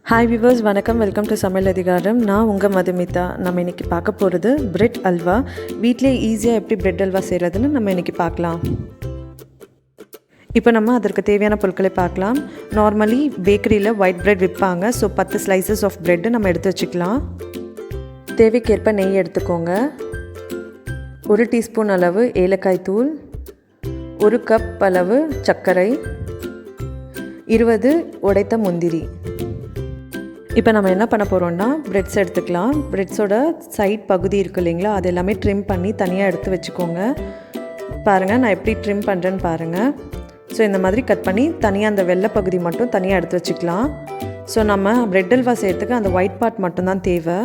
Hi viewers, வணக்கம். Welcome to சமையல் அதிகாரம். நான் உங்கள் மதுமிதா. நம்ம இன்றைக்கி பார்க்க போகிறது பிரெட் அல்வா. வீட்டிலே ஈஸியாக எப்படி பிரெட் அல்வா செய்கிறதுன்னு நம்ம இன்றைக்கி பார்க்கலாம். இப்போ நம்ம அதற்கு தேவையான பொருட்களை பார்க்கலாம். நார்மலி பேக்கரியில் ஒயிட் பிரெட் விற்பாங்க. ஸோ 10 ஸ்லைசஸ் ஆஃப் பிரெட்டு நம்ம எடுத்து வச்சுக்கலாம். தேவைக்கேற்ப நெய் எடுத்துக்கோங்க. 1 டீஸ்பூன் அளவு ஏலக்காய் தூள், 1 கப் அளவு சர்க்கரை, 20 உடைத்த முந்திரி. இப்போ நம்ம என்ன பண்ண போகிறோம்னா பிரெட்ஸ் எடுத்துக்கலாம். பிரெட்ஸோட சைட் பகுதி இருக்குது இல்லைங்களா, அது எல்லாமே ட்ரிம் பண்ணி தனியாக எடுத்து வச்சுக்கோங்க. பாருங்கள், நான் எப்படி ட்ரிம் பண்ணுறேன்னு பாருங்கள். ஸோ இந்த மாதிரி கட் பண்ணி தனியாக அந்த வெள்ளை பகுதி மட்டும் தனியாக எடுத்து வச்சுக்கலாம். ஸோ நம்ம பிரெட் அல்வா செய்கிறதுக்கு அந்த ஒயிட் பார்ட் மட்டும்தான் தேவை.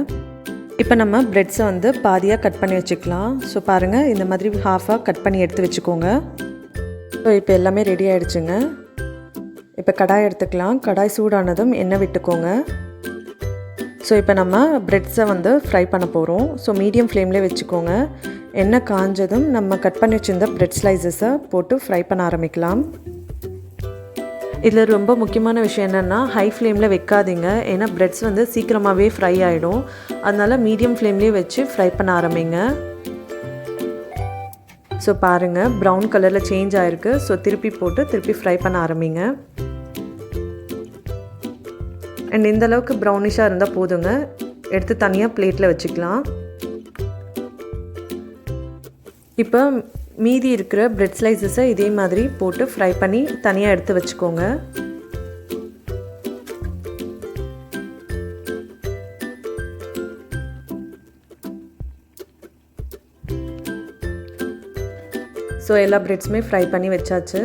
இப்போ நம்ம பிரெட்ஸை வந்து பாதியாக கட் பண்ணி வச்சுக்கலாம். ஸோ பாருங்கள், இந்த மாதிரி ஹாஃபாக கட் பண்ணி எடுத்து வச்சுக்கோங்க. ஸோ இப்போ எல்லாமே ரெடி ஆகிடுச்சுங்க. இப்போ கடாய் எடுத்துக்கலாம். கடாய் சூடானதும் எண்ணெய் விட்டுக்கோங்க. ஸோ இப்போ நம்ம பிரெட்ஸை வந்து ஃப்ரை பண்ண போகிறோம். ஸோ மீடியம் ஃப்ளேம்லேயே வச்சுக்கோங்க. எண்ணெய் காஞ்சதும் நம்ம கட் பண்ணி வச்சுருந்த பிரெட் ஸ்லைசஸை போட்டு ஃப்ரை பண்ண ஆரம்பிக்கலாம். இதில் ரொம்ப முக்கியமான விஷயம் என்னென்னா, ஹை ஃப்ளேமில் வைக்காதீங்க. ஏன்னா பிரெட்ஸ் வந்து சீக்கிரமாகவே ஃப்ரை ஆகிடும். அதனால் மீடியம் ஃப்ளேம்லேயே வச்சு ஃப்ரை பண்ண ஆரம்பிங்க. ஸோ பாருங்கள், ப்ரௌன் கலரில் சேஞ்ச் ஆகிருக்கு. ஸோ திருப்பி ஃப்ரை பண்ண ஆரம்பிங்க. அண்ட் இந்தளவுக்கு ப்ரௌனிஷாக இருந்தால் போதுங்க. எடுத்து தனியாக பிளேட்டில் வச்சுக்கலாம். இப்போ மீதி இருக்கிற பிரெட் ஸ்லைசஸை இதே மாதிரி போட்டு ஃப்ரை பண்ணி தனியாக எடுத்து வச்சுக்கோங்க. ஸோ எல்லா பிரெட்ஸுமே ஃப்ரை பண்ணி வச்சாச்சு.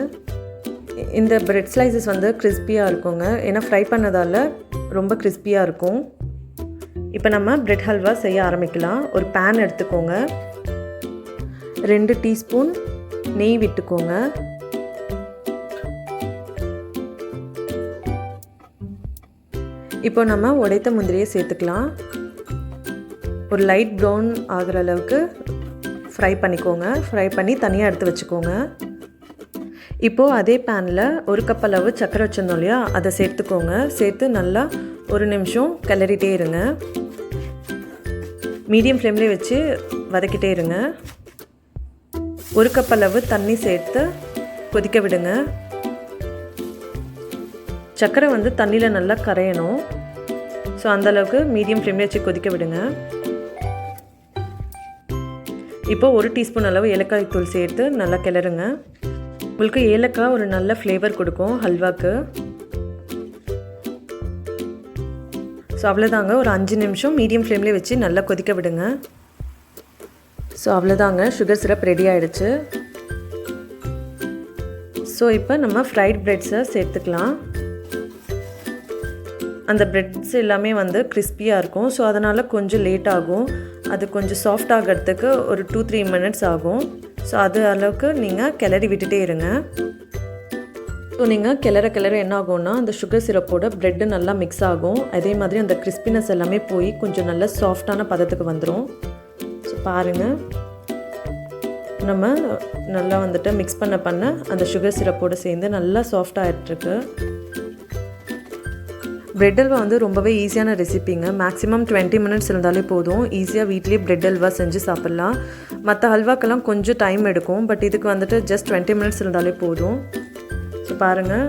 இந்த பிரெட் ஸ்லைசஸ் வந்து கிறிஸ்பியாக இருக்குங்க. ஏன்னா ஃப்ரை பண்ணதால் ரொம்ப கிறிஸ்பியாக இருக்கும். இப்போ நம்ம பிரெட் ஹல்வா செய்ய ஆரம்பிக்கலாம். ஒரு பேன் எடுத்துக்கோங்க. 2 டீஸ்பூன் நெய் விட்டுக்கோங்க. இப்போ நம்ம உடைத்த முந்திரியை சேர்த்துக்கலாம். ஒரு லைட் ப்ரௌன் ஆகிற அளவுக்கு ஃப்ரை பண்ணிக்கோங்க. ஃப்ரை பண்ணி தனியாக எடுத்து வச்சுக்கோங்க. இப்போது அதே பேனில் 1 கப் அளவு சர்க்கரை வச்சுருந்தோம் இல்லையா, அதை சேர்த்துக்கோங்க. சேர்த்து நல்லா 1 நிமிஷம் கிளறிட்டே இருங்க. மீடியம் ஃப்ளேம்லேயே வச்சு வதக்கிட்டே இருங்க. 1 கப் அளவு தண்ணி சேர்த்து கொதிக்க விடுங்க. சர்க்கரை வந்து தண்ணியில் நல்லா கரையணும். ஸோ அந்தளவுக்கு மீடியம் ஃப்ளேம்லேயே வச்சு கொதிக்க விடுங்க. இப்போது 1 டீஸ்பூன் அளவு ஏலக்காய் தூள் சேர்த்து நல்லா கிளறுங்க. உங்களுக்கு ஏலக்காய் ஒரு நல்ல ஃப்ளேவர் கொடுக்கும் ஹல்வாக்கு. ஸோ அவ்வளோதாங்க. ஒரு 5 நிமிஷம் மீடியம் ஃப்ளேம்லேயே வச்சு நல்லா கொதிக்க விடுங்க. ஸோ அவ்வளோதாங்க, சுகர் சிரப் ரெடி ஆகிடுச்சு. ஸோ இப்போ நம்ம ஃப்ரைட் பிரெட்ஸை சேர்த்துக்கலாம். அந்த பிரெட்ஸ் எல்லாமே வந்து கிறிஸ்பியாக இருக்கும். ஸோ அதனால் கொஞ்சம் லேட் ஆகும். அது கொஞ்சம் சாஃப்ட் ஆகிறதுக்கு ஒரு 2-3 மினிட்ஸ் ஆகும். ஸோ அது அளவுக்கு நீங்கள் கிளறி விட்டுட்டே இருங்க. ஸோ நீங்கள் கிளற என்ன ஆகும்னா, அந்த சுகர் சிரப்போட ப்ரெட்டு நல்லா மிக்ஸ் ஆகும். அதே மாதிரி அந்த கிறிஸ்பினஸ் எல்லாமே போய் கொஞ்சம் நல்ல சாஃப்டான பதத்துக்கு வந்துடும். ஸோ பாருங்கள், நம்ம நல்லா வந்துட்டு மிக்ஸ் பண்ண அந்த சுகர் சிரப்போடு சேர்ந்து நல்லா சாஃப்டாகிட்டுருக்கு. பிரெட் அல்வா வந்து ரொம்பவே ஈஸியான ரெசிபிங்க. மேக்ஸிமம் 20 மினிட்ஸ் இருந்தாலே போதும். ஈஸியாக வீட்லேயே பிரெட் அல்வா செஞ்சு சாப்பிட்லாம். மற்ற ஹல்வாக்கெல்லாம் கொஞ்சம் டைம் எடுக்கும். பட் இதுக்கு வந்துட்டு ஜஸ்ட் 20 மினிட்ஸ் இருந்தாலே போதும். ஸோ பாருங்கள்,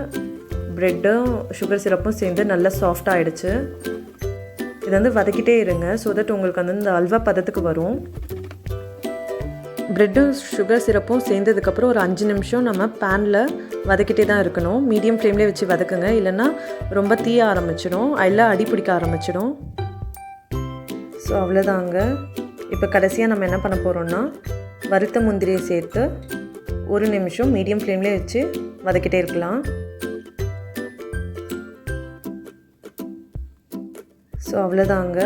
ப்ரெட்டும் சுகர் சிரப்பும் சேர்ந்து நல்லா சாஃப்டாக ஆகிடுச்சு. இதை வந்து வதக்கிட்டே இருங்க. ஸோ தட் உங்களுக்கு வந்து இந்த அல்வா பதத்துக்கு வரும். ப்ரெட்டும் சுகர் சிரப்பும் சேர்ந்ததுக்கப்புறம் ஒரு 5 நிமிஷம் நம்ம பேனில் வதக்கிட்டே தான் இருக்கணும். மீடியம் ஃப்ளேம்லேயே வச்சு வதக்குங்க. இல்லைன்னா ரொம்ப தீய ஆரம்பிச்சிடும், இல்லை அடி பிடிக்க ஆரம்பிச்சிடும். ஸோ அவ்வளோதாங்க. இப்போ கடைசியாக நம்ம என்ன பண்ண போகிறோம்னா, வறுத்த முந்திரியை சேர்த்து 1 நிமிஷம் மீடியம் ஃப்ளேம்லேயே வச்சு வதக்கிட்டே இருக்கலாம். ஸோ அவ்வளோதாங்க.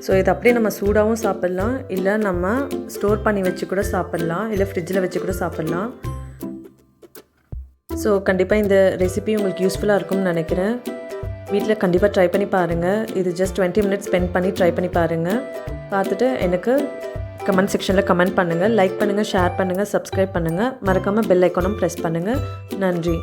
ஸோ இது அப்படியே நம்ம சூடாகவும் சாப்பிட்லாம், இல்லை நம்ம ஸ்டோர் பண்ணி வச்சு கூட சாப்பிட்லாம், இல்லை ஃப்ரிட்ஜில் வச்சு கூட சாப்பிட்லாம். ஸோ கண்டிப்பாக இந்த ரெசிபி உங்களுக்கு யூஸ்ஃபுல்லாக இருக்கும்னு நினைக்கிறேன். வீட்டில் கண்டிப்பாக ட்ரை பண்ணி பாருங்கள். இது ஜஸ்ட் 20 மினிட்ஸ் ஸ்பெண்ட் பண்ணி ட்ரை பண்ணி பாருங்கள். பார்த்துட்டு எனக்கு கமெண்ட் செக்ஷனில் கமெண்ட் பண்ணுங்கள், லைக் பண்ணுங்கள், ஷேர் பண்ணுங்கள், சப்ஸ்கிரைப் பண்ணுங்கள். மறக்காமல் பெல் ஐக்கானும் ப்ரெஸ் பண்ணுங்கள். நன்றி.